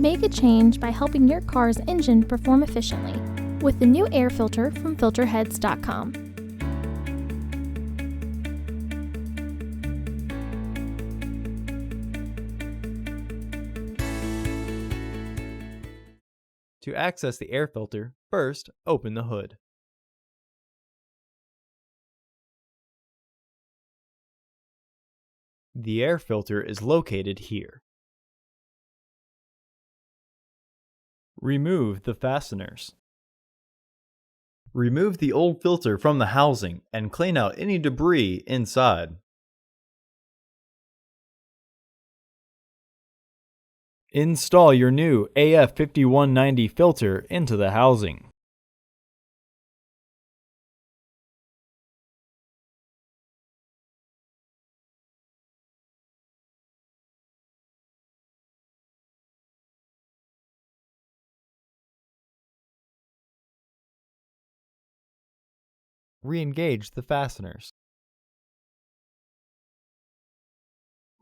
Make a change by helping your car's engine perform efficiently with the new air filter from Filterheads.com. To access the air filter, first open the hood. The air filter is located here. Remove the fasteners. Remove the old filter from the housing and clean out any debris inside. Install your new AF5190 filter into the housing. Re-engage the fasteners.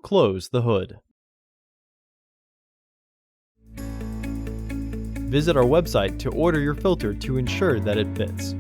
Close the hood. Visit our website to order your filter to ensure that it fits.